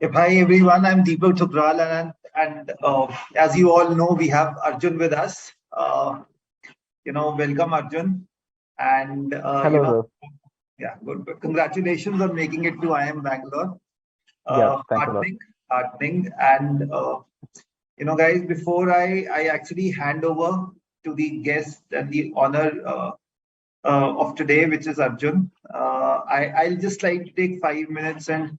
Hi everyone, I'm Deepak Thukral and as you all know, we have Arjun with us. Welcome Arjun. And Hello, sir. yeah, good. Congratulations on making it to IIM Bangalore. Yeah, thanks a lot. Heartening. And guys, before I actually hand over to the guest and the honor of today, which is Arjun, I'll just like to take 5 minutes and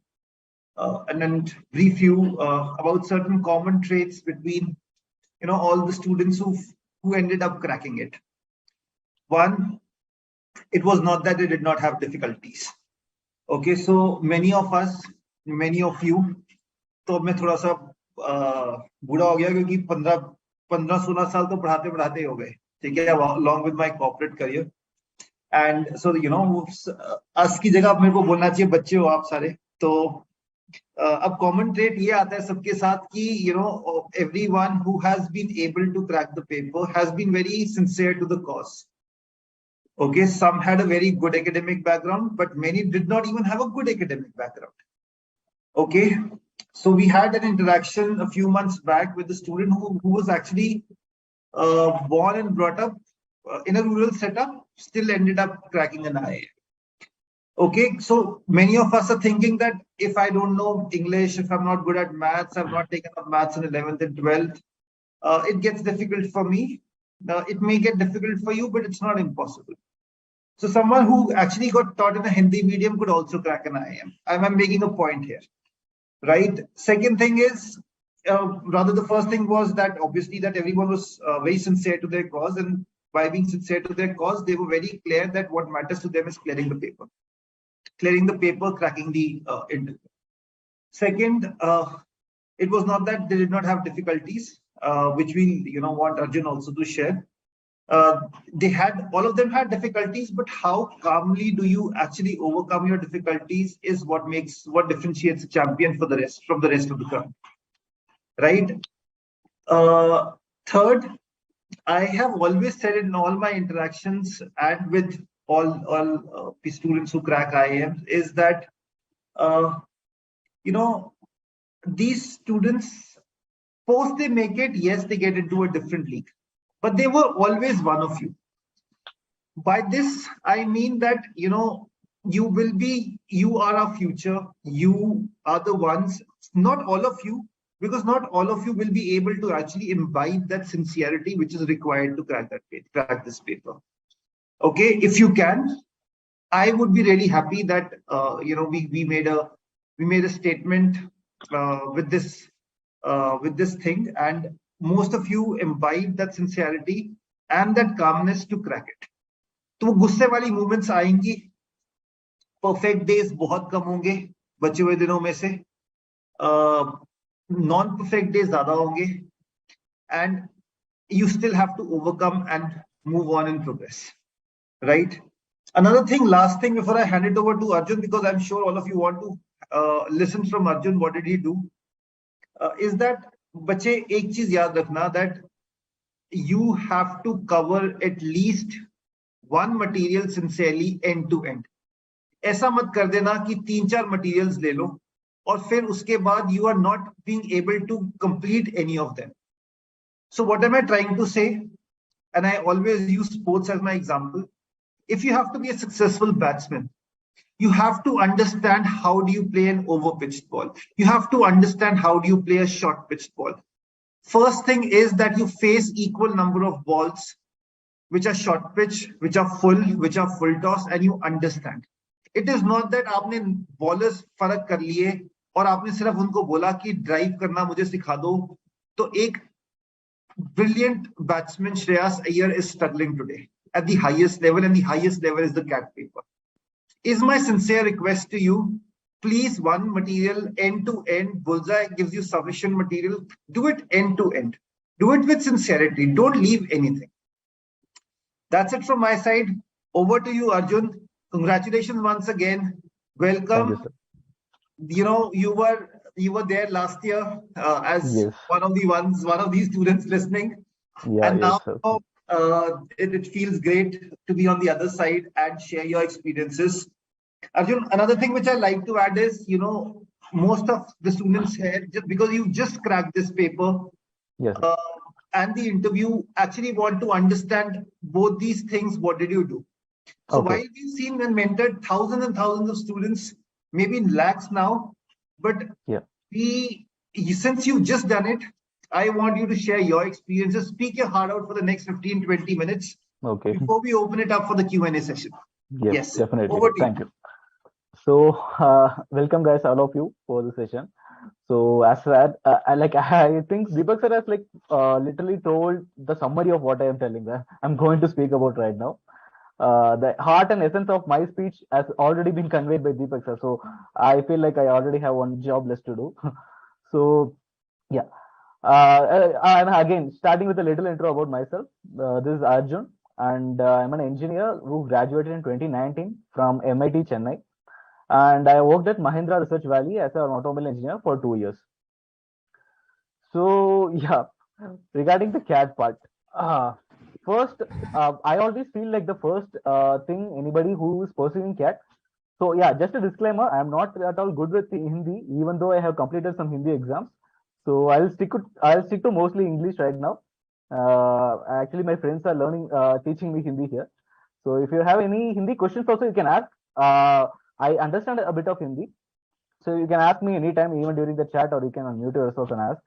then brief you about certain common traits between all the students who ended up cracking it. One, it was not that they did not have difficulties. Okay, so many of us, many of you, तो मैं थोड़ा सा बूढ़ा हो गया क्योंकि 15-16 साल तो पढ़ाते पढ़ाते ही हो गए, ठीक है, along with my corporate career. And so us की जगह मेरे को बोलना चाहिए बच्चे हो आप सारे. तो अब कॉमन ट्रेट ये आता है सबके साथ कि everyone who has been able to crack the paper has been very sincere to the cause. Okay, some had a very good academic background, but many did not even have a good academic background. Okay, so we had an interaction a few months back with a student who was actually born and brought up in a rural setup, still ended up cracking an IIM. Okay, so many of us are thinking that if I don't know English, if I'm not good at maths, I've not taken up maths in 11th and 12th, it gets difficult for me. It may get difficult for you, but it's not impossible. So someone who actually got taught in a Hindi medium could also crack an IIM. I'm making a point here, right? Second thing is, rather the first thing was that obviously that everyone was very sincere to their cause, and by being sincere to their cause, they were very clear that what matters to them is clearing the paper. Clearing the paper, cracking the interview. Second, it was not that they did not have difficulties, which we want Arjun also to share. All of them had difficulties, but how calmly do you actually overcome your difficulties is what differentiates a champion from the rest of the crowd, right? Third, I have always said in all my interactions and with all the students who crack IIMs is that these students, post they make it, yes, they get into a different league, but they were always one of you. By this I mean that you are our future. You are the ones, not all of you, because not all of you will be able to actually imbibe that sincerity which is required to crack this paper. Okay, if you can, I would be really happy that we made a statement with this thing, and most of you imbibe that sincerity and that calmness to crack it. तो वो गुस्से वाली movements आएंगी, perfect days बहुत कम होंगे बचे हुए दिनों में से, नॉन परफेक्ट डेज ज्यादा होंगे, and you still have to overcome and move on in progress. Right. Another thing, last thing before I hand it over to Arjun, because I'm sure all of you want to listen from Arjun, what did he do? Is that बच्चे एक चीज याद रखना, that you have to cover at least one material sincerely end to end. ऐसा मत कर देना कि 3-4 materials ले लो और फिर उसके बाद you are not being able to complete any of them. So what am I trying to say? And I always use sports as my example. If you have to be a successful batsman, you have to understand how do you play an over-pitched ball. You have to understand how do you play a short-pitched ball. First thing is that you face equal number of balls, which are short pitch, which are full toss, and you understand. It is not that आपने bowlers फर्क कर लिए और आपने सिर्फ उनको बोला कि drive करना मुझे सिखा दो. तो एक brilliant batsman Shreyas Iyer is struggling today at the highest level, and the highest level is the cat paper. Is my sincere request to you, please, one material end to end. Bullseye gives you sufficient material. Do it end to end. Do it with sincerity. Don't leave anything. That's it from my side. Over to you, Arjun. Congratulations once again. Welcome. Thank you, sir. You were there last year as Yes. one of these students listening. Yeah, And yes, now sir. it feels great to be on the other side and share your experiences. Arjun, another thing which I like to add is, most of the students here, just because you just cracked this paper, Yes. And the interview actually want to understand both these things. What did you do? So Okay. while we've seen and mentored thousands and thousands of students, maybe in lakhs now, but Yeah. since you've just done it, I want you to share your experiences. Speak your heart out for the next 15, 20 minutes Okay. before we open it up for the Q&A session. Yes, definitely. Over to Thank you. you. So, welcome guys, all of you for the session. So, as said, I think Deepak sir has literally told the summary of what I am telling. I'm going to speak about right now. The heart and essence of my speech has already been conveyed by Deepak sir. So, I feel like I already have one job left to do. So, yeah. And again, starting with a little intro about myself. This is Arjun, and I'm an engineer who graduated in 2019 from MIT Chennai, and I worked at Mahindra Research Valley as an automobile engineer for 2 years. So yeah, regarding the CAT part, uh, first, I always feel like the first thing anybody who is pursuing CAT. So yeah, just a disclaimer, I'm not at all good with Hindi, even though I have completed some Hindi exams. So I'll stick to mostly English right now. Actually, my friends are teaching me Hindi here. So if you have any Hindi questions, also you can ask. I understand a bit of Hindi, so you can ask me anytime, even during the chat, or you can unmute yourself and ask.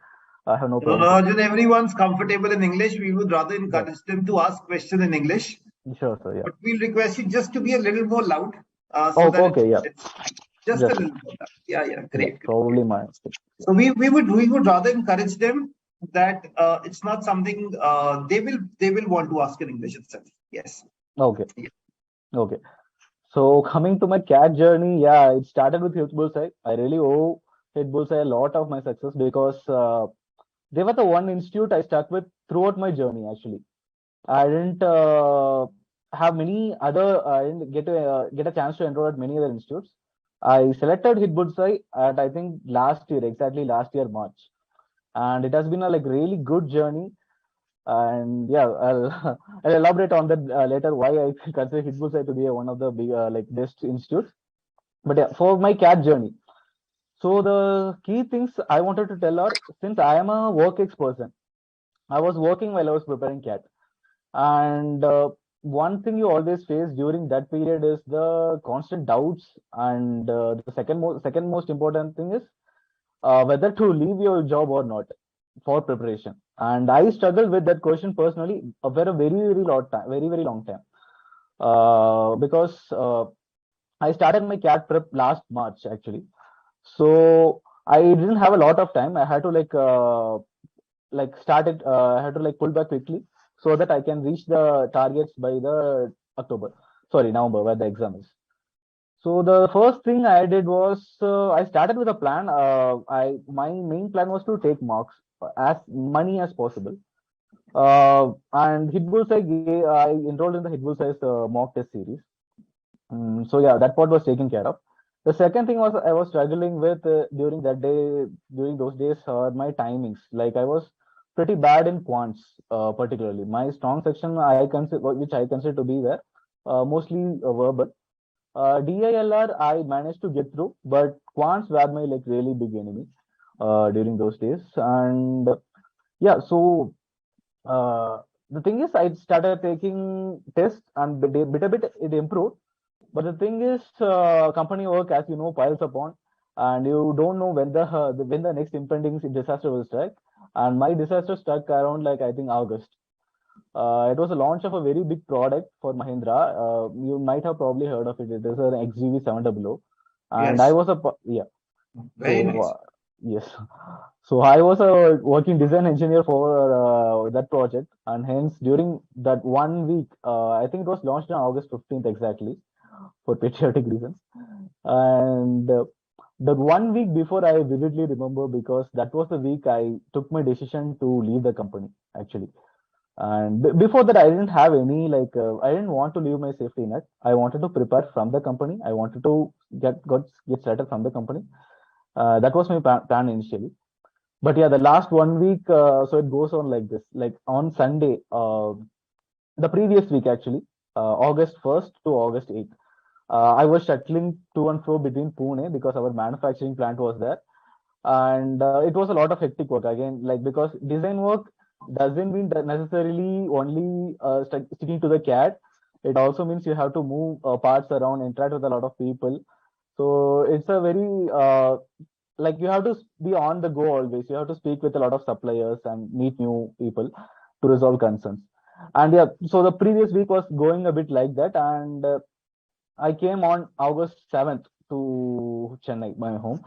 I have no No, problem no, with Arjun, everyone's comfortable in English. We would rather that. encourage them to ask questions in English, Sure, sir. Yeah. but we'll request you just to be a little more loud, so Oh, that okay. Yeah. it's just a Just little more loud. Yeah, yeah. great, great, great. Probably my mistake. Yeah. So we would rather encourage them that it's not something they will want to ask in English itself. Yes. Okay. Yeah. Okay. So coming to my cat journey, yeah, it started with Hitbullseye. I really owe Hitbullseye a lot of my success because they were the one institute I stuck with throughout my journey. Actually, I didn't have many other. I didn't get a chance to enroll at many other institutes. I selected Hitbullseye at I think last year, exactly last year March, and it has been a really good journey. And yeah, I'll elaborate on that later why I consider Hitbullseye to be one of the big best institutes. But yeah, for my cat journey, so the key things I wanted to tell are, since I am a work ex person, I was working while I was preparing cat, and one thing you always face during that period is the constant doubts, and the second most important thing is whether to leave your job or not for preparation. And I struggled with that question personally for a very long time, very long time, because I started my cat prep last March actually. So I didn't have a lot of time. I had to start it. I had to pull back quickly so that I can reach the targets by the November, where the exam is. So the first thing I did was I started with a plan. My main plan was to take marks as many as possible. And I enrolled in the Hitbullseye's mock test series. So yeah, that part was taken care of. The second thing was I was struggling with during those days are my timings. Like I was pretty bad in quants, particularly. My strong section which I consider to be there, mostly verbal. DILR I managed to get through, but quants were my really big enemy during those days. And yeah, so uh, the thing is, I started taking tests, and bit a bit it improved. But the thing is, company work, as you know, piles upon, and you don't know when the next impending disaster will strike. And my disaster struck around I think August. It was a launch of a very big product for Mahindra. You might have probably heard of it. It is an XGV 700, and I Yes. was yeah. Very So nice. yes, so I was a working design engineer for that project, and hence during that 1 week, I think it was launched on August 15th exactly for patriotic reasons, and the 1 week before I vividly remember because that was the week I took my decision to leave the company actually. And before that, I didn't have any I didn't want to leave my safety net. I wanted to prepare from the company. I wanted to get started from the company. That was my plan initially. But yeah, the last 1 week, so it goes on like this. Like on Sunday, the previous week actually, August 1st to August 8th. I was shuttling to and fro between Pune because our manufacturing plant was there, and it was a lot of hectic work again. Like because design work doesn't mean that necessarily only sticking to the CAD. It also means you have to move parts around, interact with a lot of people. So it's a very like you have to be on the go always. You have to speak with a lot of suppliers and meet new people to resolve concerns. And yeah, so the previous week was going a bit like that, and I came on August 7th to Chennai, my home.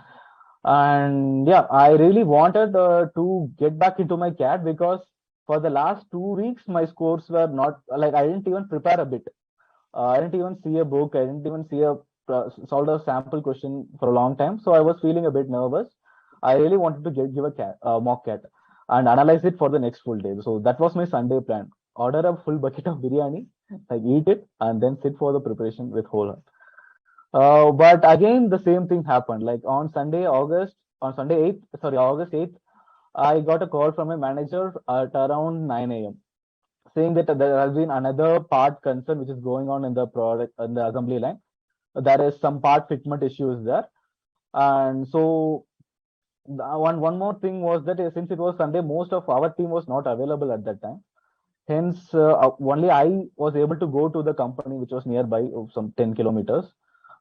And yeah, I really wanted to get back into my CAT because for the last 2 weeks, my scores were not like I didn't even prepare a bit. I didn't even see a book. I didn't even see a solve a sample question for a long time. So I was feeling a bit nervous. I really wanted to give a mock CAT and analyze it for the next full day. So that was my Sunday plan. Order a full bucket of biryani, like eat it, and then sit for the preparation with whole heart. But again, the same thing happened. Like on Sunday 8th, sorry, August 8th, I got a call from a manager at around 9 a.m. saying that there has been another part concern which is going on in the product in the assembly line. There is some part fitment issues there, and so one more thing was that since it was Sunday, most of our team was not available at that time. Hence, only I was able to go to the company which was nearby, of some 10 kilometers.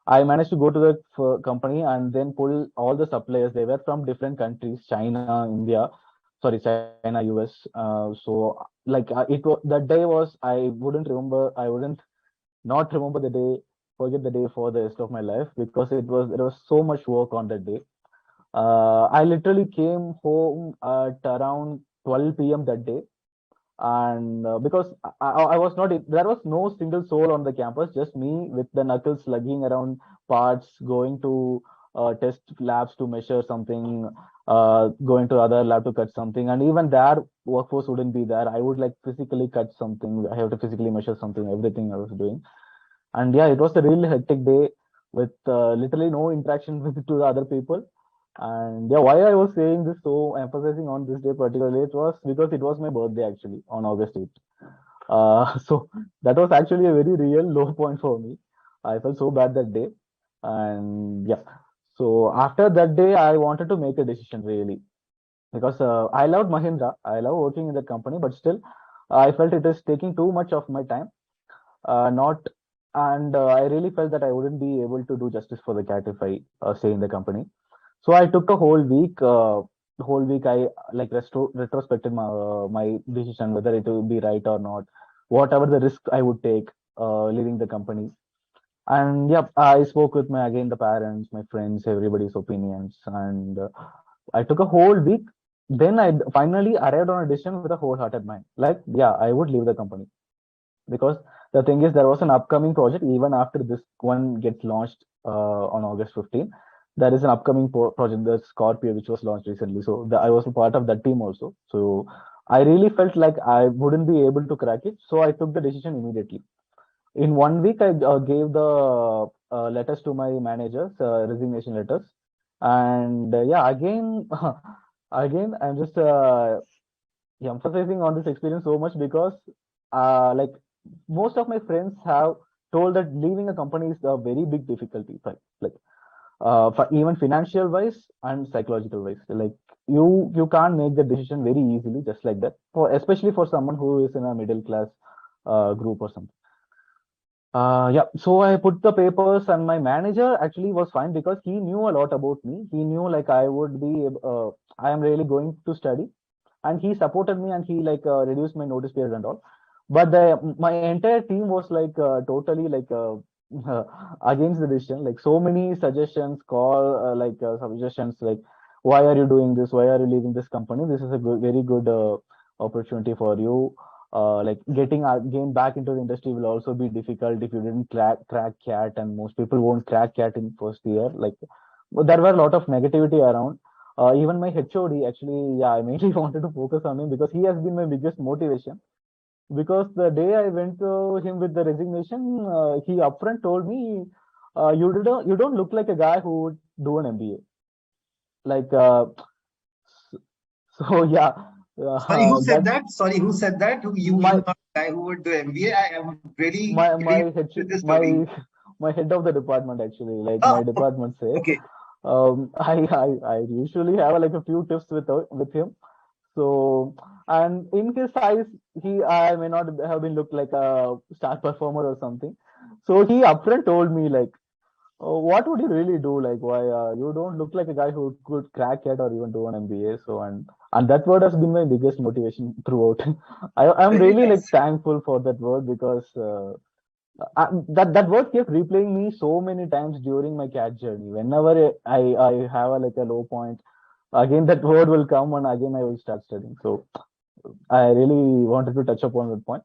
I managed to go to the company and then pull all the suppliers. They were from different countries, China, India, sorry, China, US. So like it was that day was I wouldn't remember. I wouldn't not remember the day, forget the day for the rest of my life because there was so much work on that day. I literally came home at around 12 p.m. that day, and because I was not there was no single soul on the campus, just me with the knuckles slugging around parts, going to test labs to measure something, going to other lab to cut something, and even their workforce wouldn't be there. I would like physically cut something, I have to physically measure something, everything I was doing. And yeah, it was a really hectic day with literally no interaction with to the other people. And yeah, why I was saying this, so emphasizing on this day particularly, it was because it was my birthday actually on August 8th. So that was actually a very real low point for me. I felt so bad that day. And yeah, so after that day, I wanted to make a decision really because I loved Mahindra. I love working in that company, but still, I felt it is taking too much of my time. Not and I really felt that I wouldn't be able to do justice for the cat if I stay in the company. So I took a whole week. Whole week I like retrospected my decision whether it would be right or not, whatever the risk I would take leaving the company. And yeah, I spoke with my again the parents, my friends, everybody's opinions, and I took a whole week. Then I finally arrived on a decision with a wholehearted mind. Like, yeah, I would leave the company because the thing is there was an upcoming project even after this one gets launched on August 15th. There is an upcoming project, the Scorpio, which was launched recently. So I was a part of that team also. So I really felt like I wouldn't be able to crack it. So I took the decision immediately. In 1 week, I gave the letters to my managers, resignation letters. And yeah, again, again, I'm just emphasizing on this experience so much because like most of my friends have told that leaving a company is a very big difficulty, like for even financial wise and psychological wise. Like you can't make the decision very easily just like that. For especially for someone who is in a middle class group or something. Yeah, so I put the papers, and my manager actually was fine because he knew a lot about me. He knew like I would be, I am really going to study, and he supported me and he like reduced my notice period and all. But my entire team was like totally like against the decision. Like so many suggestions, suggestions like, why are you doing this? Why are you leaving this company? This is a very good opportunity for you. Like getting again back into the industry will also be difficult if you didn't crack CAT, and most people won't crack CAT in first year. Like there were a lot of negativity around. Even my HOD actually, yeah, I mainly wanted to focus on him because he has been my biggest motivation. Because the day I went to him with the resignation, he upfront told me, you don't look like a guy who would do an MBA." Like so, yeah, Sorry, who said that that? Sorry, who said that? You my not the guy who would do MBA. I am really my really H with this my story. my head of the department actually. Like Ah, my department says, okay. I usually have like a few tips with him. So, and in his eyes, I may not have been looked like a star performer or something. So he upfront told me like, oh, what would you really do? Like, why you don't look like a guy who could crack it or even do an MBA. So, and that word has been my biggest motivation throughout. I'm Very really like nice. thankful for that word because that word kept replaying me so many times during my cat journey. Whenever I have like a low point, again that word will come and again I will start studying. So I really wanted to touch upon that point.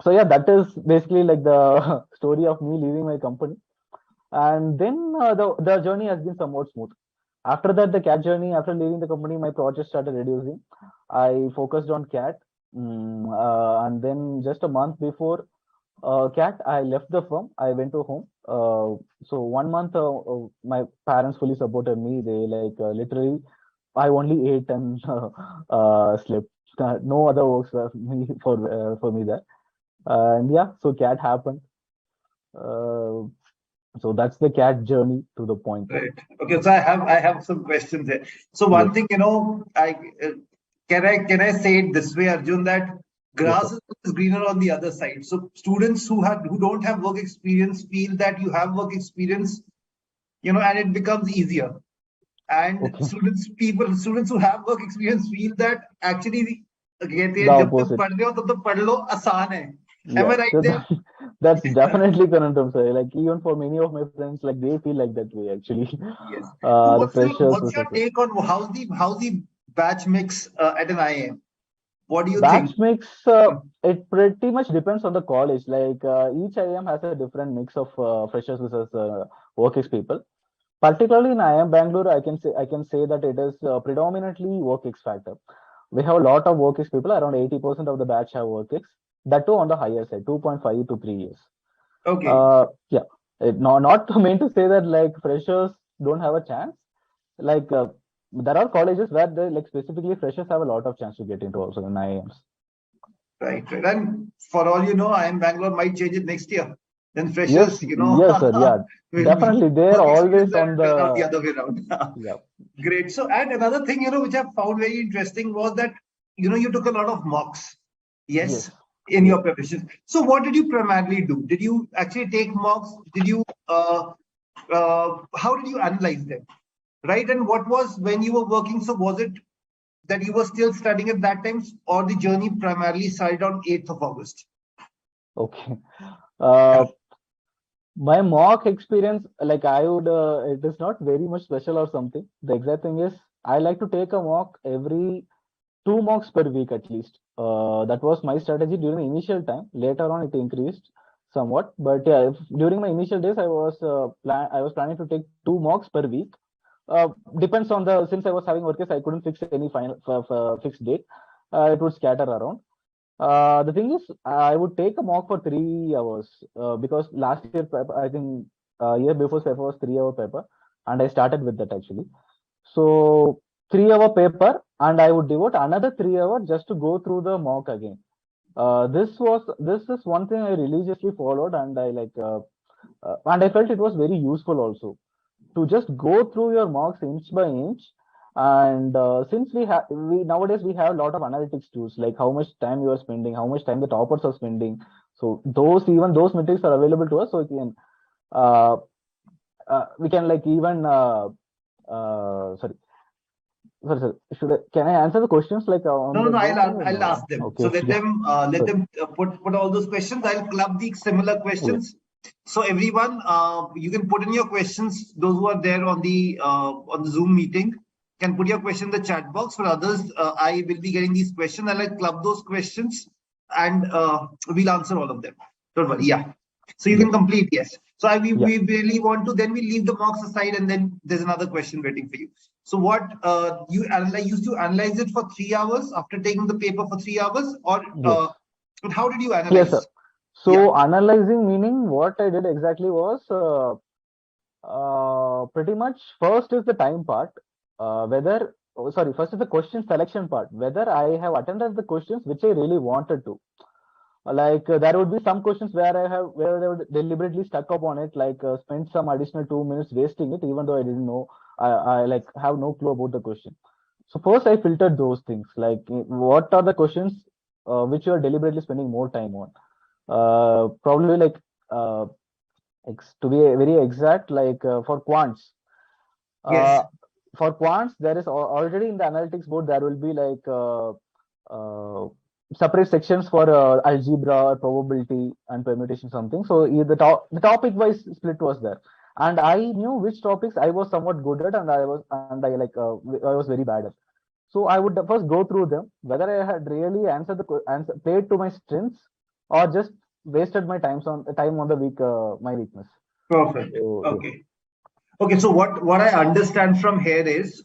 So yeah, that is basically like the story of me leaving my company. And then the journey has been somewhat smooth. After that, the cat journey, after leaving the company, my project started reducing. I focused on cat. And then just a month before cat, I left the firm. I went to home. So 1 month, my parents fully supported me. They like literally, I only ate and slept. No other works for me there. And yeah, so cat happened. Uh, so that's the cat journey to the point. Right. Okay. So I have some questions there. So one Yes, thing, I uh, can I say it this way, Arjun, that yes, sir. grass is greener on the other side. So students who don't have work experience feel that you have work experience, and it becomes easier. And Okay, students who have work experience feel that actually कहते the हैं जब तक opposite. पढ़ रहे हो तब तक पढ़ लो आसान है. Am Yeah, I right there? that's definitely current terms. Like even for many of my friends, like they feel like that way actually. Yes. So The freshers what's your versus take on how's the batch mix at an IIM? What do you batch think? mix. It pretty much depends on the college. Like each IIM has a different mix of freshers versus work people. Particularly in IIM Bangalore, I can say that it is predominantly work factor. We have a lot of work people. Around 80% of the batch have work. That too on the higher side, 2.5 to 3 years. Okay. Yeah, not meant to say that like freshers don't have a chance. Like there are colleges where they like specifically freshers have a lot of chance to get into also in IIMs. Right, right. And for all you know, IIM Bangalore might change it next year. Then freshers, Yes, yes, sir. Yeah, will be definitely. They're work experience always and on turn out the the. other way around. Yeah. Great. So, and another thing, which I found very interesting was that, you took a lot of mocks. Yes. Yes, in Yes. your preparation. So, what did you primarily do? Did you actually take mocks? Did you, how did you analyze them? Right. And what was when you were working? So, was it that you were still studying at that time, or the journey primarily started on 8th of August? Okay. Yeah. Uh, my mock experience, like I would, it is not very much special or something. The exact thing is, I like to take a mock every 2 mocks per week at least. That was my strategy during the initial time. Later on, it increased somewhat. But yeah, during my initial days, I was planning to take 2 mocks per week. Depends on the since I was having workers, I couldn't fix any final fixed date. It would scatter around. The thing is, I would take a mock for 3 hours because last year, I think year before paper was 3 hour paper, and I started with that actually. So 3 hour paper, and I would devote another 3 hours just to go through the mock again. This is one thing I religiously followed, and I felt it was very useful also to just go through your mocks inch by inch. And since we nowadays we have a lot of analytics tools, like how much time you are spending, how much time the toppers are spending. So those metrics are available to us. So uh, we can like even sorry, sorry, can I answer the questions like No, on no, that no. basis? I'll ask them. So Okay, let yeah, sorry, them put all those questions. I'll club the similar yeah, questions. So everyone, you can put in your questions. Those who are there on the Zoom meeting can put your question in the chat box. For others, I will be getting these questions. I'll club those questions and we'll answer all of them. Don't worry. Yeah. So you yes, can complete. Yes. So yeah. we really want to. Then we leave the mocks aside, and then there's another question waiting for you. So what used to analyze it for 3 hours after taking the paper for 3 hours, or Yes. but how did you Yes, sir. analyze? Yeah. So analyzing meaning what I did exactly was pretty much first is the time part. Whether sorry, first is the question selection part. Whether I have attended the questions which I really wanted to. There would be some questions where they would deliberately stuck up on it, spent some additional 2 minutes wasting it, even though I didn't know, I like have no clue about the question. So first I filtered those things, what are the questions which you are deliberately spending more time on. Probably uh, to be very exact, for quants. Yes. Uh, for quants, there is already in the analytics board, there will be uh, separate sections for algebra or probability and permutation something. So the topic wise split was there, and I knew which topics I was somewhat good at, I was very bad at. So I would first go through them, whether I had really answered answer played to my strengths, or just wasted my time on the my weakness. Perfect. So yes, Okay. Okay. So what I understand from here is,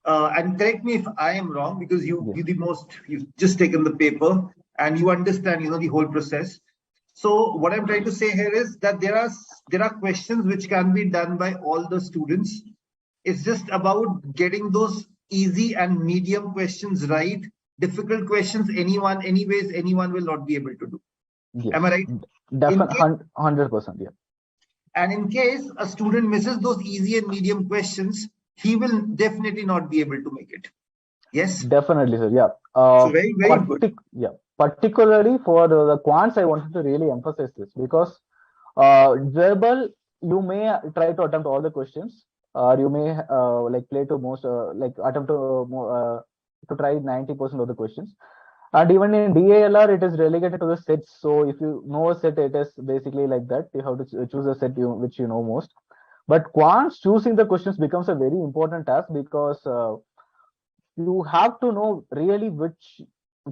and correct me if I am wrong, because yes, you've just taken the paper and you understand, the whole process. So what I'm trying to say here is that there are questions which can be done by all the students. It's just about getting those easy and medium questions right. Difficult questions, anyone will not be able to do. yes, Am I right? In definitely case 100%. Yeah. And in case a student misses those easy and medium questions, he will definitely not be able to make it. Yes. Definitely, sir. Yeah. So very good. Yeah. Particularly for the quants, I wanted to really emphasize this because verbal, you may try to attempt all the questions, or you may play to most attempt to try 90% of the questions. And even in DALR, it is relegated to the sets. So if you know a set, it is basically like that. You have to choose a set which you know most. But quants choosing the questions becomes a very important task because you have to know really which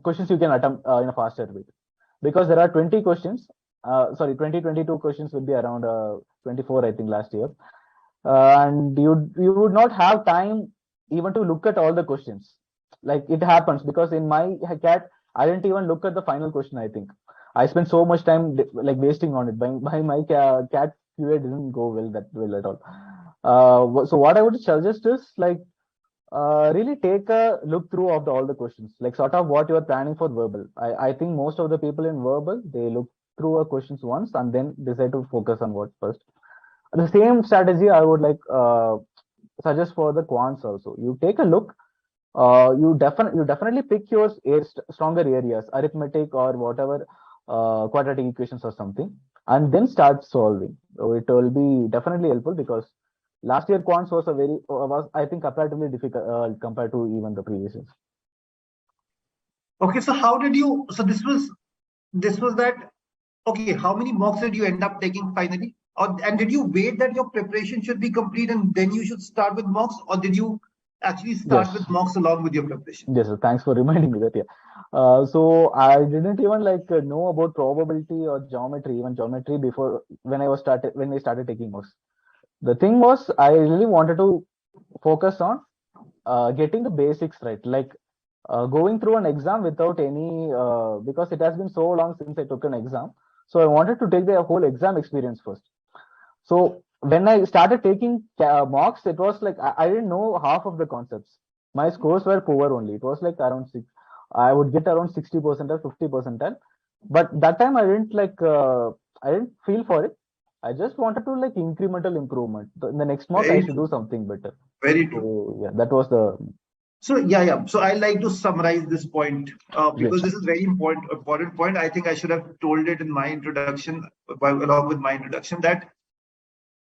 questions you can attempt in a faster way, because there are 20 questions, 22 questions will be around 24 I think last year, and you would not have time even to look at all the questions. Like it happens because in my cat I didn't even look at the final question. I think I spent so much time wasting on it. By my cat QA didn't go that well at all. So what I would suggest is really take a look through of all the questions, like sort of what you are planning for verbal. I think most of the people in verbal, they look through a questions once and then decide to focus on what first. The same strategy I would suggest for the quants also. You take a look. You definitely pick your stronger areas, arithmetic or whatever, quadratic equations or something, and then start solving. So it will be definitely helpful because last year quants was I think comparatively difficult compared to even the previous years. Okay, so how did you? So this was that. Okay, how many mocks did you end up taking finally? And did you wait that your preparation should be complete and then you should start with mocks, or did you actually start Yes. with mocks along with your preparation? Yes, sir. Thanks for reminding me that. Yeah. So I didn't even know about probability or geometry, even geometry before when I started taking mocks. The thing was, I really wanted to focus on getting the basics right, going through an exam without any because it has been so long since I took an exam. So I wanted to take the whole exam experience first. So when I started taking mocks, it was like I didn't know half of the concepts. My scores were poor only. It was like around six. I would get around 60% or 50%. But that time I didn't feel for it. I just wanted to incremental improvement. In the next mock, I Very should do true. something better. Very true. So yeah, that was the So yeah. So I like to summarize this point great. because this is very important point. I think I should have told it in my introduction, along with my introduction, that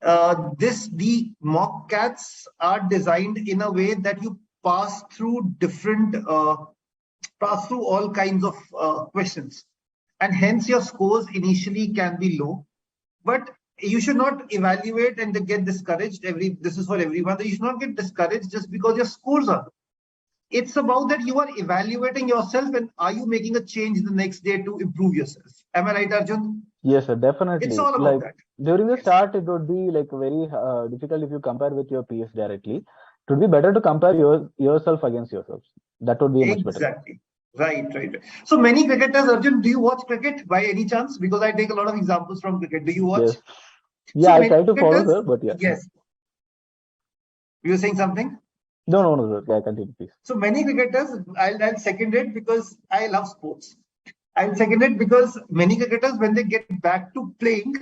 the mock cats are designed in a way that you pass through pass through all kinds of questions, and hence your scores initially can be low. But you should not evaluate and get discouraged. This is for everyone. You should not get discouraged just because your scores are low. It's about that you are evaluating yourself and are you making a change the next day to improve yourself. Am I right, Arjun? Yes, sir, It's definitely. all about that. During the Yes. start, it would be very difficult if you compare with your peers directly. It would be better to compare yourself against yourselves. That would be much better. Exactly. Right. So many cricketers, Arjun, do you watch cricket by any chance? Because I take a lot of examples from cricket. Do you watch? Yes. So Yeah, I many try to follow, cricketers, sir, but yeah. yes. You were saying something? No, sir. Yeah, continue, please. So many cricketers, I'll second it because I love sports. I'll second it because many cricketers, when they get back to playing,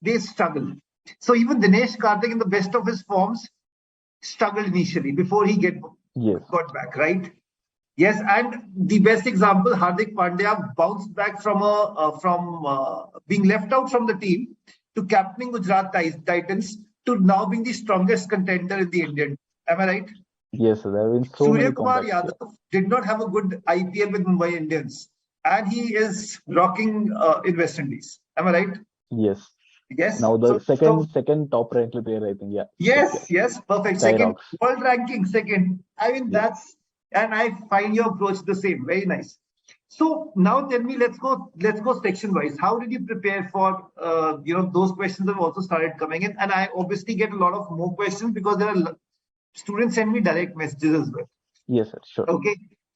they struggle. So even Dinesh Karthik, in the best of his forms, struggled initially before he Yes. got back, right? Yes, and the best example, Hardik Pandya bounced back from being left out from the team to captaining Gujarat Titans to now being the strongest contender in the Indian. Am I right? Yes, there have been so Surya many Kumar comebacks. Yeah. Yadav did not have a good IPL with Mumbai Indians, and he is rocking in West Indies. Am I right? Yes. Yes. Now the So second top ranked player, I think. Yeah. yes, perfect. Second Skyrocks. world ranking, second. I mean Yeah. and I find your approach the same. Very nice. So now tell me, let's go section wise. How did you prepare for those questions have also started coming in, and I obviously get a lot of more questions because there are students send me direct messages as well. Yes, sir. Sure. Okay.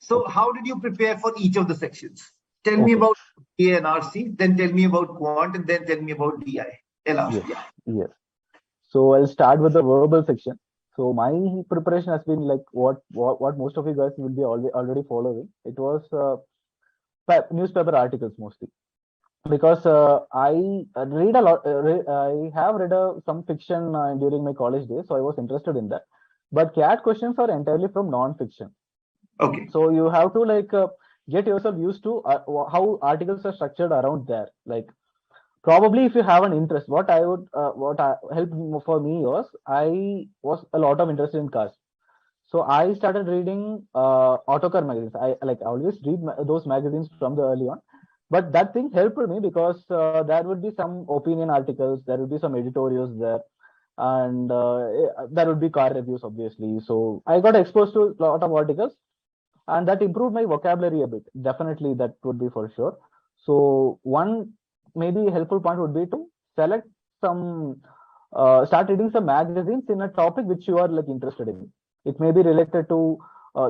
So Okay. how did you prepare for each of the sections? Tell me Okay. about A and RC, then tell me about quant, and then tell me about DI. LR. Yes. Yeah. Yes. So I'll start with the verbal section. So my preparation has been like what most of you guys will be already following. It was newspaper articles mostly, because I read a lot. I have read some fiction during my college days, so I was interested in that. But CAT questions are entirely from non-fiction. Okay. So you have to get yourself used to how articles are structured around there. Like, probably if you have an interest, what helped for me was I was a lot of interested in cars. So I started reading autocar magazines. I always read those magazines from the early on, but that thing helped me because there would be some opinion articles, there would be some editorials there, and there would be car reviews, obviously. So I got exposed to a lot of articles, and that improved my vocabulary a bit. Definitely, that would be for sure. So one maybe helpful point would be to select some, start reading some magazines in a topic which you are interested in. It may be related to.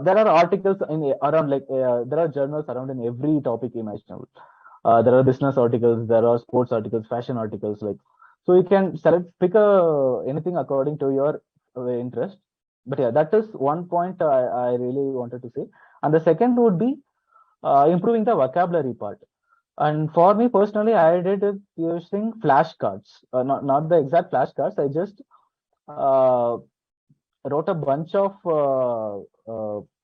There are articles around there are journals around in every topic imaginable. There are business articles, there are sports articles, fashion articles, so you can pick anything according to your interest. But yeah, that is one point I really wanted to say. And the second would be improving the vocabulary part. And for me personally, I did it using flashcards, not the exact flashcards. I just uh, wrote a bunch of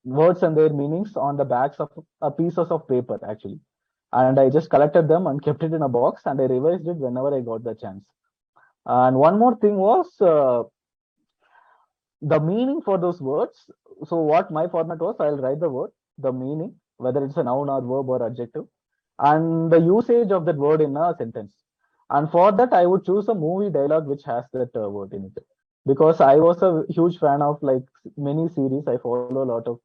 words and their meanings on the backs of pieces of paper, actually. And I just collected them and kept it in a box, and I revised it whenever I got the chance. And one more thing was the meaning for those words. So what my format was, I'll write the word, the meaning, whether it's a noun or verb or adjective, and the usage of that word in a sentence. And for that, I would choose a movie dialogue which has that word in it. Because I was a huge fan of many series. I follow a lot of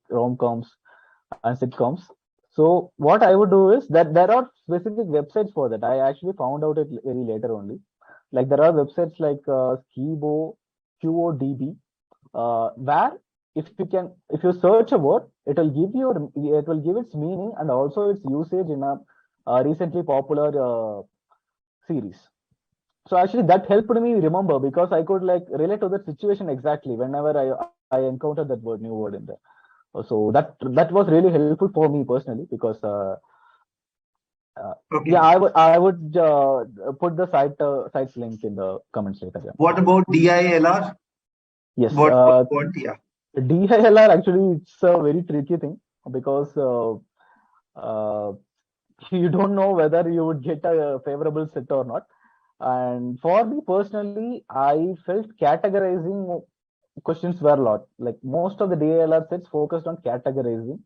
rom-coms and sitcoms. So what I would do is that there are specific websites for that. I actually found out it very later only. Like there are websites like Skibo, QODB, where if you search a word, it will give its meaning and also its usage in a recently popular series. So actually that helped me remember, because I could relate to the situation exactly whenever I encountered that new word in there. So that was really helpful for me personally, because Okay. yeah, I would put the site's link in the comments later. Yeah. What about DILR? Yes. What? Yeah. DILR, actually, it's a very tricky thing, because uh, you don't know whether you would get a favorable set or not. And for me personally, I felt categorizing questions were a lot. Like most of the DILR sets focused on categorizing.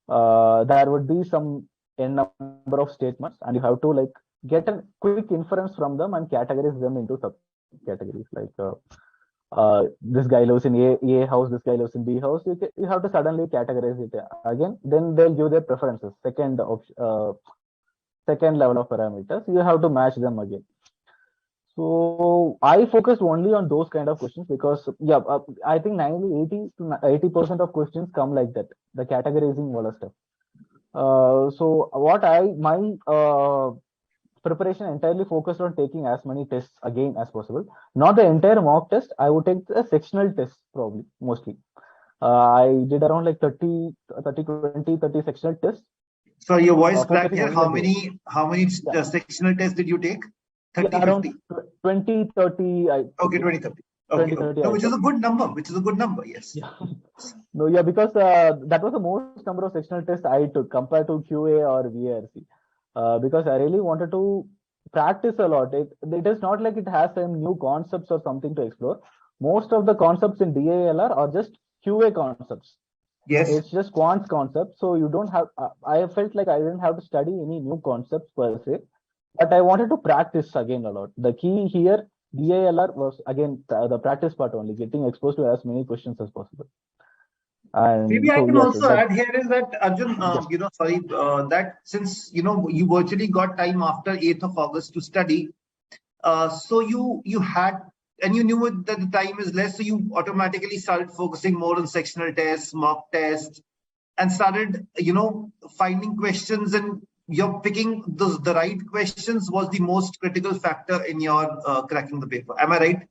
There would be some n number of statements, and you have to get a quick inference from them and categorize them into subcategories. This guy lives in A house, this guy lives in B house. You have to suddenly categorize it again. Then they'll give their preferences. Second level of parameters. You have to match them again. So I focused only on those kind of questions, because I think 80 to 80% of questions come like that. The categorizing wala stuff. So what my preparation entirely focused on taking as many tests again as possible. Not the entire mock test. I would take a sectional test probably, mostly. I did around 30 sectional tests. Sorry, your voice cracked focusing here. only on day. How many Yeah, sectional tests did you take? 30, yeah, around 50? 20, 30, I Okay, think. 20, 30. Okay, 20, okay. 30 No, I which is a took. good number. Which is a good number. Yes. Yeah. No, yeah, because that was the most number of sectional tests I took compared to QA or VRC. Because I really wanted to practice a lot. It is not like it has some new concepts or something to explore. Most of the concepts in DALR are just QA concepts. Yes. It's just quants concepts. So you don't have, I felt like I didn't have to study any new concepts per se, but I wanted to practice again a lot. The key here, DALR was again the practice part only, getting exposed to as many questions as possible. Maybe And I so can yes, also that add here is that Arjun, yeah, sorry, that since you virtually got time after 8th of August to study, so you had and you knew that the time is less, so you automatically started focusing more on sectional tests, mock tests, and started finding questions, and you're picking the right questions was the most critical factor in your cracking the paper. Am I right?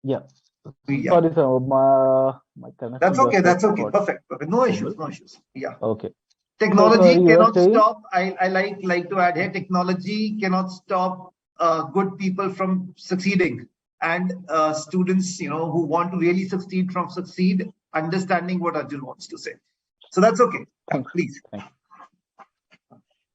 yeah. Yeah. Sorry, sir, my connection That's just okay. got That's okay. got Perfect. Perfect. No issues. fumbled. No issues. Yeah. Okay. So Technology sorry, you were cannot saying? stop. I like to add here. Technology cannot stop good people from succeeding, and students who want to really succeed from succeed. Understanding what Arjun wants to say. So that's okay. Yeah, Thanks. please. Thanks.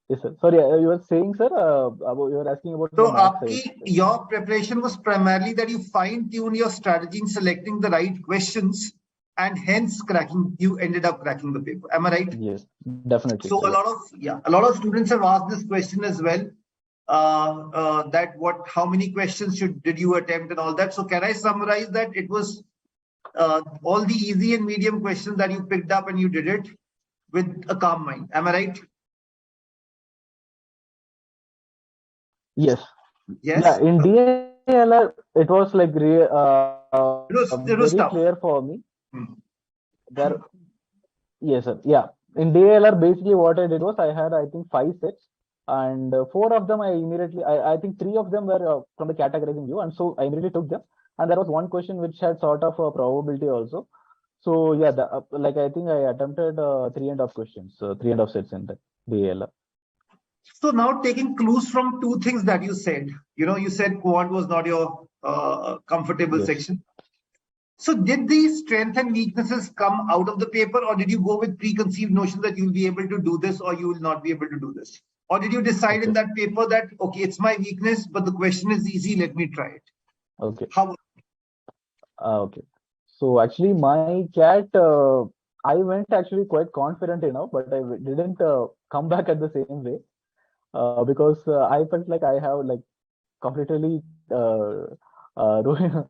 Yes, sir. Sorry, you were saying, sir, you were asking about the So, mock site. your preparation was primarily that you fine tune your strategy in selecting the right questions, and hence cracking. You ended up cracking the paper. Am I right? Yes, definitely, So sir. Yeah. a lot of students have asked this question as well. That how many questions did you attempt and all that. So can I summarize that it was all the easy and medium questions that you picked up and you did it with a calm mind. Am I right? Yes. Yeah, Yes. in DALR, it was like It was very tough. clear for me. Hmm. There, yes, sir. Yeah. In DALR, basically what I did was I had, I think, 5 sets, and four of them I think three of them were from the categorizing view, and so I immediately took them. And there was one question which had sort of a probability also. So yeah, like I think I attempted 3.5 questions, 3.5 sets in the DALR. So now taking clues from two things that you said. You said quant was not your comfortable Yes. section. So did these strengths and weaknesses come out of the paper, or did you go with preconceived notions that you'll be able to do this or you will not be able to do this? Or did you decide in Okay. that paper that, okay, it's my weakness, but the question is easy, let me try it? Okay. How? Okay. So actually, my cat, I went actually quite confident enough, but I didn't come back at the same way because I felt like I have like completely ruined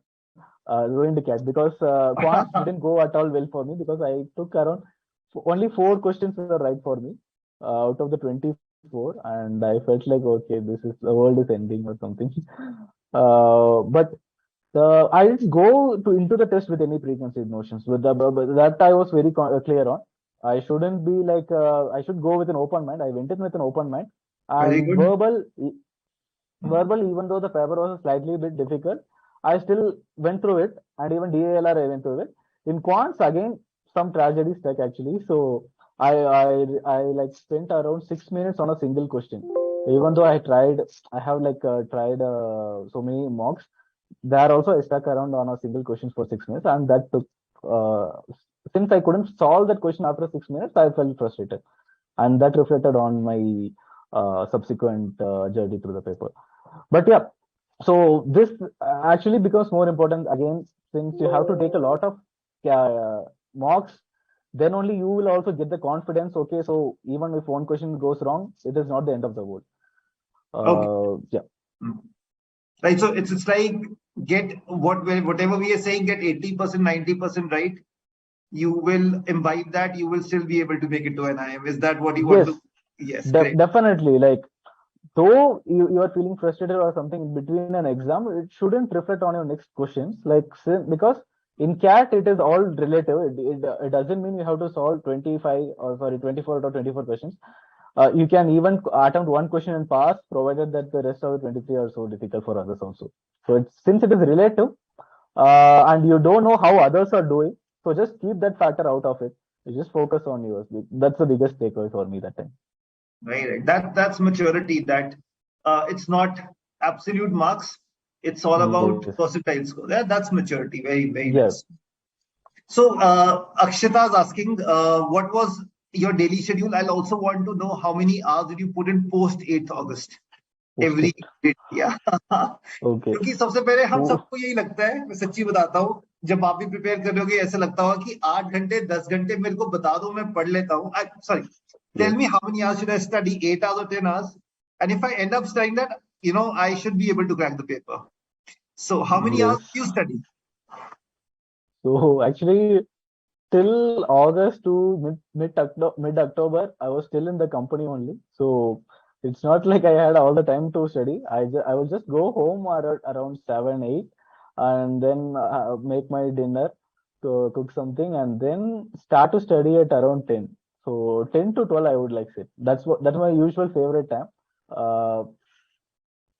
ruined the cat because quants didn't go at all well for me because I took around only 4 questions were right for me out of the 24, and I felt like okay, this is the world is ending or something. But I didn't go into the test with any preconceived notions. With that, I was very clear on. I shouldn't be like I should go with an open mind. I went in with an open mind, Very and good. verbal, even though the paper was slightly bit difficult, I still went through it, and even DALR I went through it. In quants, again, some tragedy stuck actually. So I like spent around 6 minutes on a single question. Even though I have like tried so many mocks. There also I stuck around on a single question for 6 minutes, and that took. Since I couldn't solve that question after 6 minutes, I felt frustrated, and that reflected on my subsequent journey through the paper. But yeah, so this actually becomes more important again since you have to take a lot of mocks. Then only you will also get the confidence. Okay, so even if one question goes wrong, it is not the end of the world. Okay. Yeah. Right. So it's like get whatever we are saying, get 80%, 90% right. You will imbibe that. You will still be able to make it to an IIM. Is that what you want Yes, to? Yes. Great. definitely. Like though you are feeling frustrated or something in between an exam, it shouldn't reflect on your next questions. Like because in CAT it is all relative. It doesn't mean you have to solve 25 or sorry 24 or 24 questions. You can even attempt one question and pass, provided that the rest of the 23 are so difficult for others also. So since it is relative, and you don't know how others are doing, so just keep that factor out of it. You just focus on yours. That's the biggest takeaway for me that time. Right. That's maturity. That it's not absolute marks. It's all about Yes. percentile score. That's maturity. Very Yeah. nice. So Akshata is asking, what was your daily schedule? I'll also want to know how many hours did you put in post 8th August every Posted. day? Yeah. Okay. क्योंकि सबसे पहले हम Oh, सबको यही लगता है, मैं सच्ची बताता हूँ, जब आप भी प्रिपेयर कर रहे होगे ऐसा लगता होगा कि 8 घंटे 10 घंटे मेरे को बता दो, मैं पढ़ लेता हूँ. Sorry, tell yes. me how many hours should I study, 8 hours or 10 hours, and if I end up studying that, I should be able to crack the paper. So how many hours Yes. do you study? So actually, till August to mid October, I was still in the company only. So it's not like I had all the time to study. I will just go home around 7 8, and then make my dinner, to cook something, and then start to study at around 10. So 10 to 12, I would like say. That's my usual favorite time. Uh,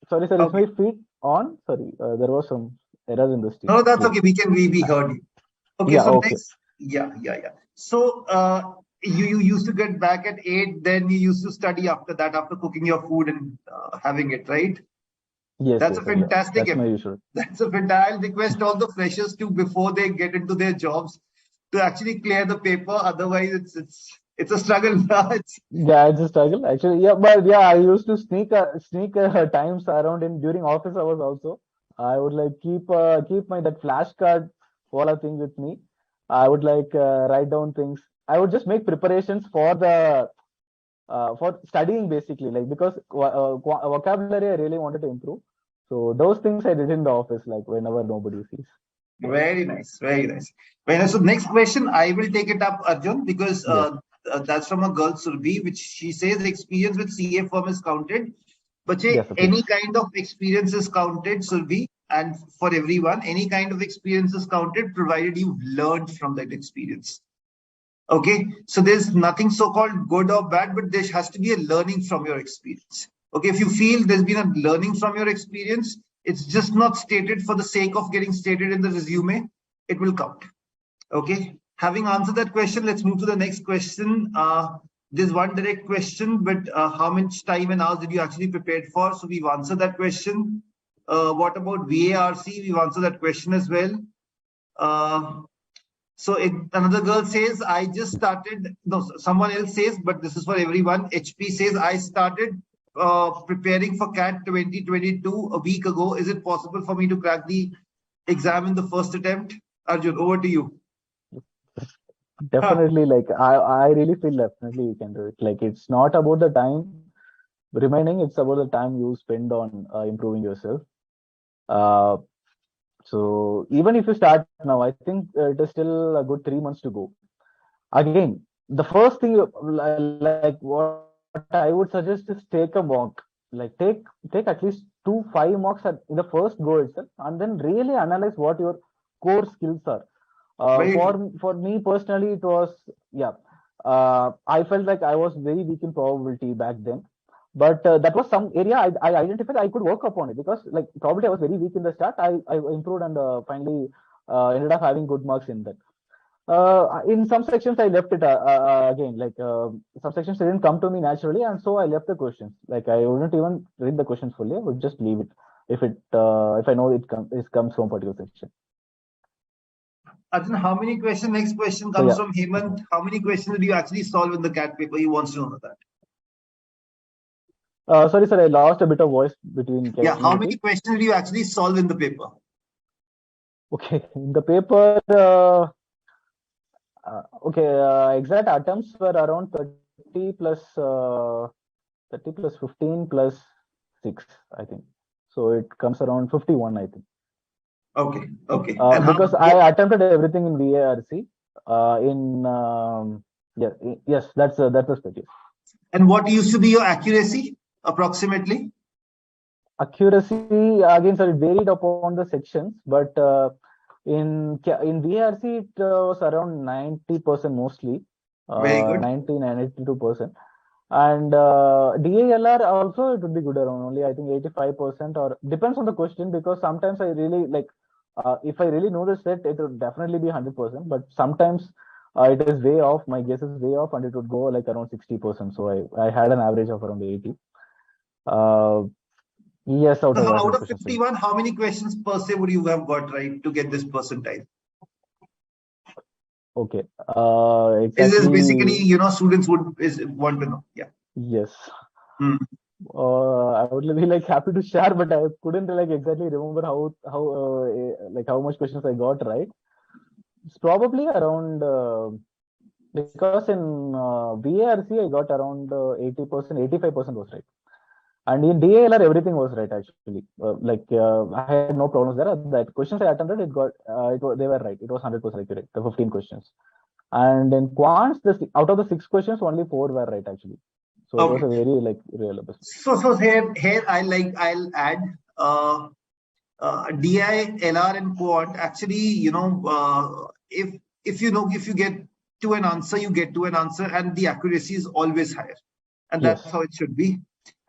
Sorry, sir, is Okay. my feet on? Sorry, there was some error in the No, that's screen. okay. We heard you. Okay, Yeah, so okay. next, yeah. So you used to get back at 8, then you used to study after that, after cooking your food and having it, right? Yes, That's yes, a sir. Yeah, fantastic that's my effort. usual. That's a fantastic. I'll request all the freshers to, before they get into their jobs, to actually clear the paper. Otherwise, it's a struggle. It's, Yeah, it's a struggle actually. Yeah, but yeah, I used to sneak times around in during office hours also. I would like keep my that flashcard wala thing with me. I would like write down things. I would just make preparations for studying basically, like because vocabulary I really wanted to improve. So those things I did in the office, like whenever nobody sees. very nice, very nice. Very nice. So next question, I will take it up, Arjun, because Yes, that's from a girl, Surbi, which she says experience with CA firm is counted. But yes, okay. any kind of experience is counted, Surbi, and for everyone, any kind of experience is counted, provided you've learned from that experience. Okay, so there's nothing so-called good or bad, but there has to be a learning from your experience. Okay, if you feel there's been a learning from your experience, it's just not stated for the sake of getting stated in the resume, it will count. Okay, having answered that question, let's move to the next question. There's one direct question, but how much time and hours did you actually prepare for? So we've answered that question. What about VARC? We've answered that question as well. So another girl says, I just started, no, someone else says, but this is for everyone. HP says, I started preparing for CAT 2022 a week ago. Is it possible for me to crack the exam in the first attempt? Arjun, over to you. Definitely, like I really feel definitely you can do it. Like it's not about the time remaining, it's about the time you spend on improving yourself. Uh, so even if you start now, I think it is still a good 3 months to go. Again, the first thing like what I would suggest is take a mock. Like take at least 2 5 mocks in the first go itself, and then really analyze what your core skills are. Very true. For me personally, it was, yeah. I felt like I was very weak in probability back then, but that was some area I identified I could work upon it, because like probability I was very weak in the start. I improved and finally ended up having good marks in that. In some sections I left it again, like some sections didn't come to me naturally, and so I left the questions. Like I wouldn't even read the questions fully. I would just leave it if I know it comes from a particular section. Arjun, how many questions? Next question So comes yeah. from Hemant. How many questions did you actually solve in the CAT paper? He wants to know that. Sorry, sir, I lost a bit of voice between. Yeah, Can you how many repeat? questions did you actually solve in the paper? Okay, in the paper, okay, exact attempts were around 30 plus 30 plus 15 plus 6, I think. So it comes around 51, I think. Okay. And how? Because What? I attempted everything in VARC. Yeah, yes, that's the split. Yes. And what used to be your accuracy, approximately? Accuracy again, sir, it varied upon the sections, but in VARC it was around 90% mostly, Very good. 90 and 82%. And DALR also it would be good around only, I think 85%, or depends on the question, because sometimes I really like if I really know the set, it would definitely be 100%. But sometimes it is way off. My guess is way off, and it would go like around 60%. So I had an average of around 80. Yes, out So of out 100 of questions. 51, how many questions per se would you have got right to get this percentile? Okay. Is this Exactly. basically, students want to know? Yeah. Yes. Hmm. I would be like happy to share, but I couldn't like exactly remember how much questions I got right. It's probably around because in VARC I got around 80%, 85% was right, and in DALR everything was right actually. I had no problems there. That questions I attended, they were right. It was 100% accurate. The 15 questions, and in quants, out of the 6 questions, only 4 were right actually. So it was Okay. a very like reliable. So here I'll add DI, LR, and quant. Actually, if you get to an answer, you get to an answer, and the accuracy is always higher, and that's Yes. how it should be.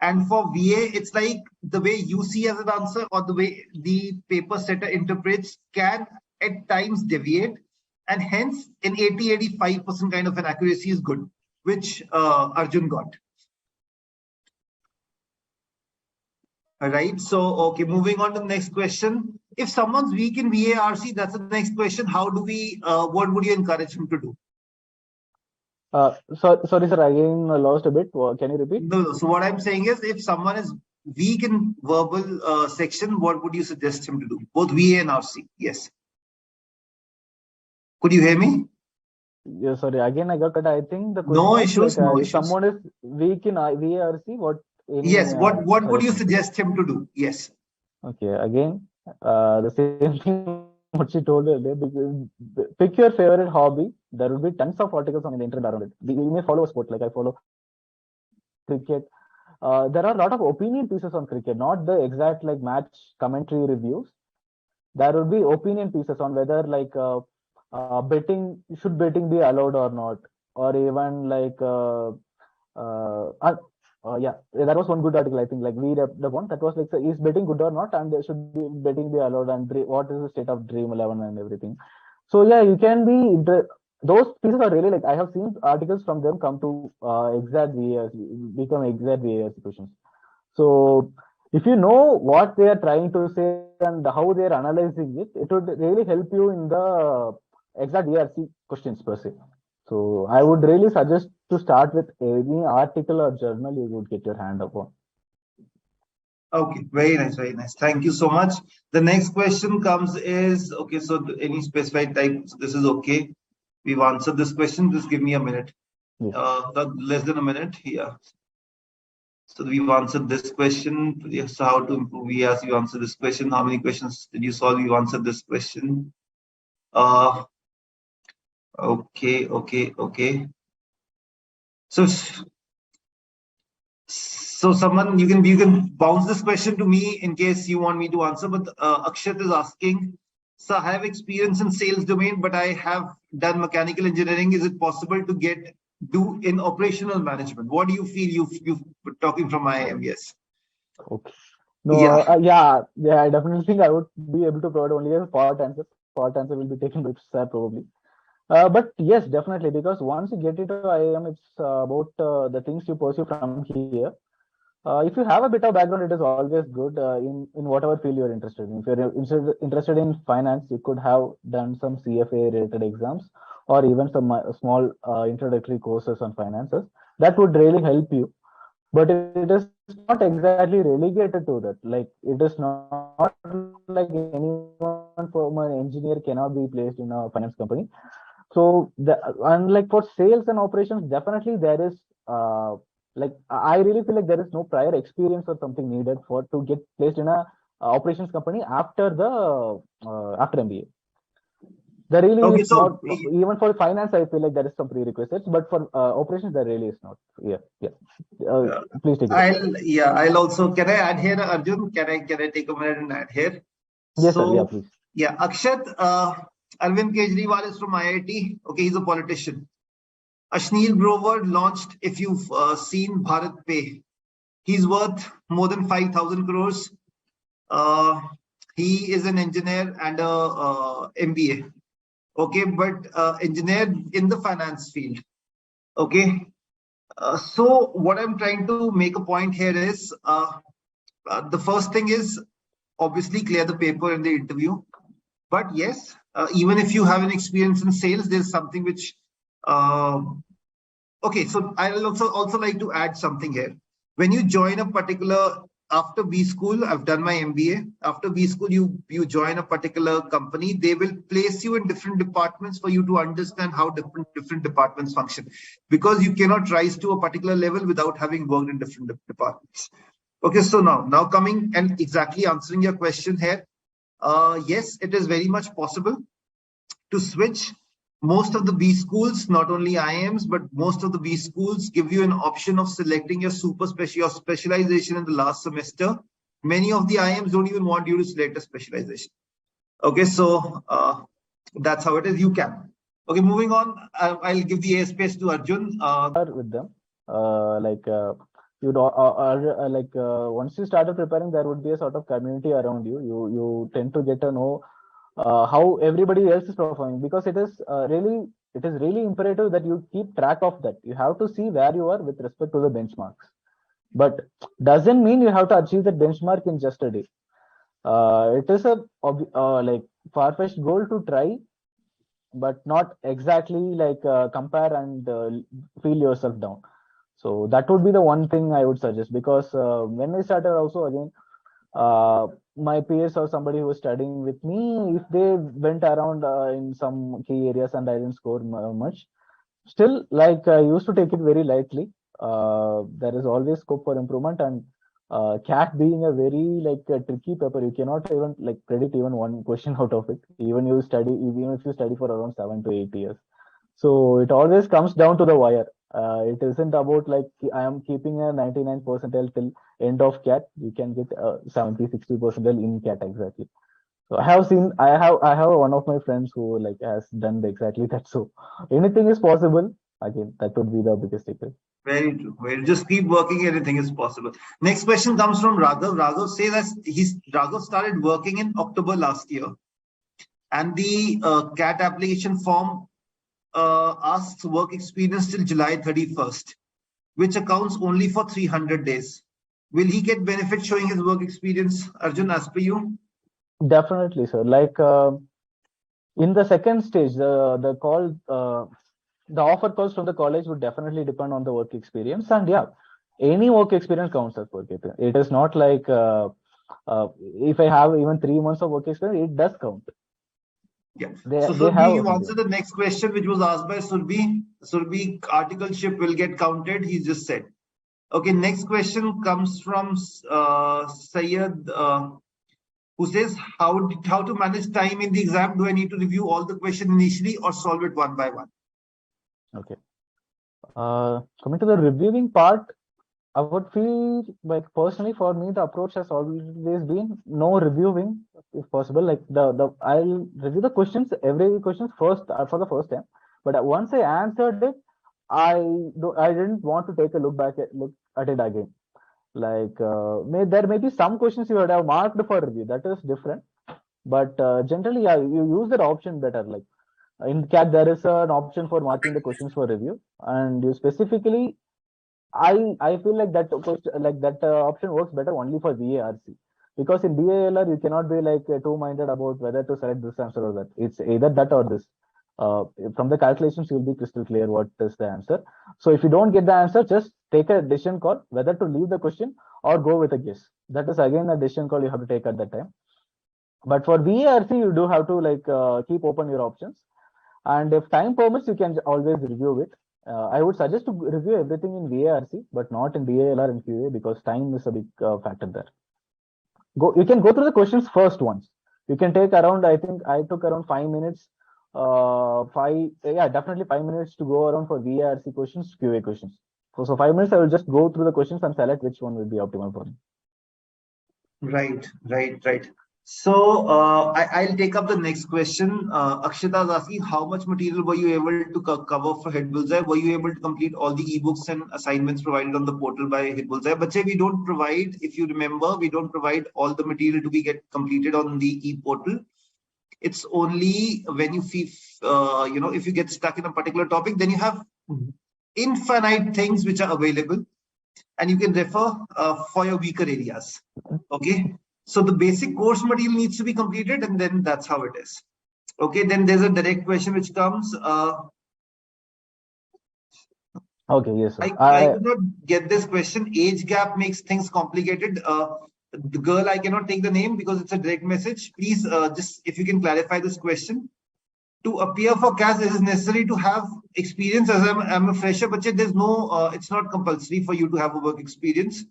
And for VA, it's like the way you see as an answer or the way the paper setter interprets can at times deviate, and hence an 80-85% kind of an accuracy is good, which Arjun got. All right. So, okay, moving on to the next question. If someone's weak in VARC, that's the next question. How do we, what would you encourage him to do? Sorry, sir, again lost a bit. Can you repeat? No. So what I'm saying is, if someone is weak in verbal section, what would you suggest him to do? Both VA and RC. Yes. Could you hear me? Yeah, sorry. Again, I got cut. I think the question No was like, issues. No if issues. someone is weak in VARC, what Yes. any What would you suggestion? suggest him to do? Yes. Okay. Again, the same thing what she told earlier. Pick your favorite hobby. There will be tons of articles on the internet around it. You may follow a sport, like I follow cricket. There are a lot of opinion pieces on cricket, not the exact like match commentary reviews. There will be opinion pieces on whether betting be allowed or not, or even yeah, that was one good article. I think like we the one that was like, so is betting good or not, and there should be betting be allowed, and what is the state of Dream 11 and everything. So yeah, you can be those pieces are really like I have seen articles from them come to exact VAS become exact VAS questions. So if you know what they are trying to say and how they are analyzing it, it would really help you in the exact VRC questions per se. So I would really suggest to start with any article or journal you would get your hand upon. Okay, very nice, very nice. Thank you so much. The next question comes is, okay, so any specified type, so this is okay. We've answered this question. Just give me a minute. Yes. Less than a minute. Yeah. So we've answered this question. Yes, so how to improve? Yes, you answered this question. How many questions did you solve? You answered this question. Okay. So someone you can bounce this question to me in case you want me to answer. But Akshat is asking. So I have experience in sales domain, but I have done mechanical engineering. Is it possible to do in operational management? What do you feel? You've talking from IIM, yes. Okay. No, Yeah. I definitely think I would be able to provide only a part answer. Part answer will be taken by sir probably. But yes, definitely, because once you get into IIM, it's about the things you pursue from here. If you have a bit of background, it is always good in whatever field you're interested in. If you're interested in finance, you could have done some CFA related exams or even some small introductory courses on finances. That would really help you. But it is not exactly relegated to that. Like it is not like anyone from an engineer cannot be placed in a finance company. So unlike for sales and operations, definitely there is like I really feel like there is no prior experience or something needed for to get placed in a operations company after the after MBA. There really Okay. is not, even for finance I feel like there is some prerequisites, but for operations there really is not. Please take it up. I'll also, can I add here, Arjun? Can I take a minute and add here? Yes sir, yeah, So please. yeah, Akshat, Arvind Kejriwal is from IIT. Okay, he's a politician. Ashnil Grover launched, if you've seen Bharat Pay, he's worth more than 5,000 crores. He is an engineer and a MBA. okay, but engineer in the finance field. Okay. So what I'm trying to make a point here is the first thing is obviously clear the paper in the interview. But yes, even if you have an experience in sales, there's something which okay, so I will also like to add something here. When you join a particular after B school, I've done my MBA. After B school, you join a particular company. They will place you in different departments for you to understand how different departments function, because you cannot rise to a particular level without having worked in different departments. Okay, so now coming and exactly answering your question here. Yes, it is very much possible to switch. Most of the B schools, not only IIMs, but most of the B schools give you an option of selecting your specialization in the last semester. Many of the IIMs don't even want you to select a specialization. Okay, so that's how it is. You can. Okay, moving on. I'll give the airspace to Arjun. With them, once you started preparing, there would be a sort of community around you. You tend to get to know how everybody else is performing, because it is really imperative that you keep track of that. You have to see where you are with respect to the benchmarks, but doesn't mean you have to achieve that benchmark in just a day. It is a far-fetched goal to try, but not exactly compare and feel yourself down. So that would be the one thing I would suggest, because when I started also, again, my peers or somebody who was studying with me, if they went around in some key areas and I didn't score much, still, I used to take it very lightly. There is always scope for improvement, and CAT being a very a tricky paper, you cannot even predict even one question out of it. Even if you study for around 7 to 8 years. So it always comes down to the wire. It isn't about I am keeping a 99 percentile till end of CAT. You can get 70-60 percentile in CAT exactly. So I have one of my friends who has done exactly that. So anything is possible. Again, that would be the biggest secret. Very true. Well, just keep working. Anything is possible. Next question comes from Raghav. Raghav says that Raghav started working in October last year, and the CAT application form asks work experience till July 31st, which accounts only for 300 days. Will he get benefit showing his work experience, Arjun, as per you? Definitely, sir. In the second stage, the offer calls from the college would definitely depend on the work experience, and yeah, any work experience counts as work experience. It is not like if I have even 3 months of work experience, it does count. Yeah. So Surbi, you answered the next question, which was asked by Surbi. Surbi, articleship will get counted. He just said. Okay. Next question comes from Sayed, who says, how to manage time in the exam? Do I need to review all the questions initially or solve it one by one? Okay. Coming to the reviewing part, I would feel personally for me, the approach has always been no reviewing if possible. I'll review the questions, every question first for the first time. But once I answered it, I didn't want to take a look at it again. There may be some questions you would have marked for review. That is different. But generally, yeah, you use that option better. In CAT, there is an option for marking the questions for review, and you specifically, I feel that option works better only for VARC, because in DALR you cannot be two-minded about whether to select this answer or that. It's either that or this. From the calculations, you'll be crystal clear what is the answer. So if you don't get the answer, just take a decision call whether to leave the question or go with a guess. That is again a decision call you have to take at that time. But for VARC, you do have to keep open your options. And if time permits, you can always review it. I would suggest to review everything in VARC, but not in DALR and QA, because time is a big factor there. You can go through the questions first once. You can take around, I think I took around 5 minutes, definitely 5 minutes to go around for VARC questions, QA questions. So 5 minutes, I will just go through the questions and select which one will be optimal for me. Right. So I'll take up the next question. Akshita is asking, how much material were you able to cover for Hitbullseye? Were you able to complete all the ebooks and assignments provided on the portal by Hitbullseye? But we don't provide, if you remember, we don't provide all the material to be get completed on the e-portal. It's only when you feel, if you get stuck in a particular topic, then you have infinite things which are available and you can refer for your weaker areas. Okay. So the basic course material needs to be completed, and then that's how it is. Okay. Then there's a direct question which comes. Okay, yes, sir. I could not get this question. Age gap makes things complicated. The girl, I cannot take the name because it's a direct message. Please, just if you can clarify this question. To appear for CAS, it is necessary to have experience. As I'm a fresher, but there's no, it's not compulsory for you to have a work experience.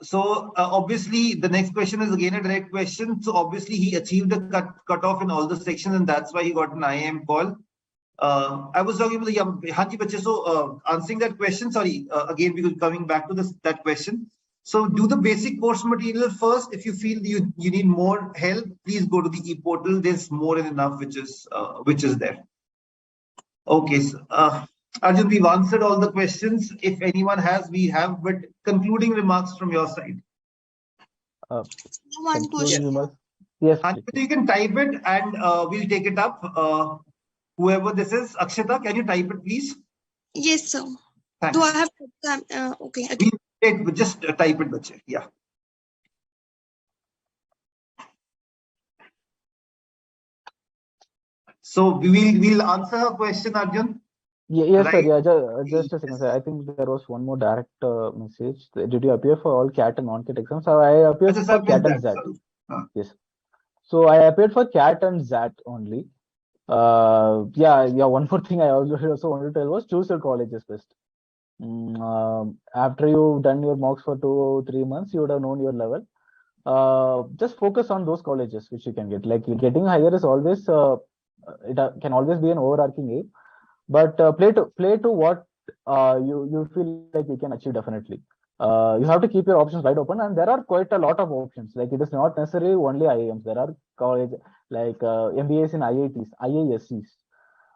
So obviously the next question is again a direct question. So obviously he achieved a cutoff in all the sections, and that's why he got an IIM call. I was talking about the Hanji Bache. So answering that question, sorry, again, because coming back to that question. So do the basic course material first. If you feel you need more help, please go to the e-portal. There's more than enough which is there. Okay. So, Arjun, we've answered all the questions. If anyone has, we have, but concluding remarks from your side. One question. Yes. You can type it and we'll take it up. Whoever this is, Akshita, can you type it, please? Yes, sir. Thanks. Do I have okay. Just type it, bache. Yeah. So we'll answer her question, Arjun. Yes, right? Sir. Yeah, just a second, sir. I think there was one more direct message. Did you appear for all CAT and non-CAT exams? So I appeared for CAT and ZAT. Yes. So I appeared for CAT and ZAT only. Yeah. One more thing I also wanted to tell was choose your colleges best. After you've done your mocks for 2 or 3 months, you would have known your level. Just focus on those colleges which you can get. Like getting higher is always it can always be an overarching aim, but play to what you feel like you can achieve definitely. You have to keep your options wide open, and there are quite a lot of options. Like it is not necessarily only IIMs. There are college like MBAs in IITs, IISCs,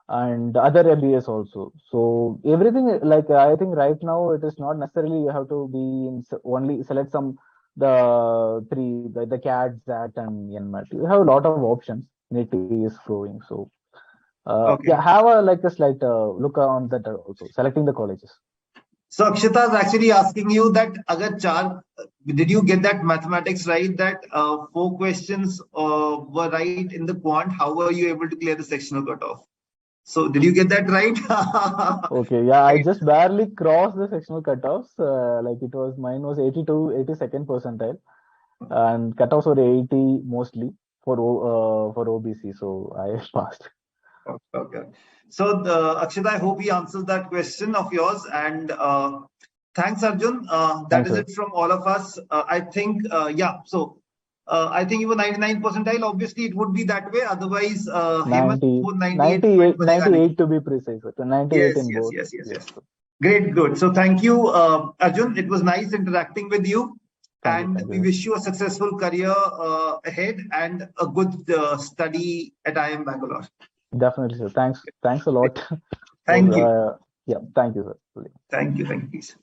and other MBAs also. So everything, like I think right now it is not necessarily you have to be in only select the CAT, ZAT, and NMAT. You have a lot of options. NIT is growing, so okay. Yeah, have a slight look on that also. Selecting the colleges. So Akshita is actually asking you that did you get that mathematics right? That 4 questions were right in the quant. How were you able to clear the sectional cutoff? So did you get that right? Okay, yeah, I just barely crossed the sectional cutoffs. Mine was 82nd percentile, and cutoffs were 80 mostly for OBC. So I passed. Okay. So Akshita, I hope he answers that question of yours. And thanks, Arjun. That is it from all of us. I think, yeah. So I think you were 99 percentile. Obviously, it would be that way. Otherwise, 98 to be precise. So 98 in both. Yes. Great, good. So thank you, Arjun. It was nice interacting with you. Thank you. We wish you a successful career ahead and a good study at IIM Bangalore. Definitely, sir. Thanks a lot. Thank you. Yeah, thank you, sir. Thank you. Peace.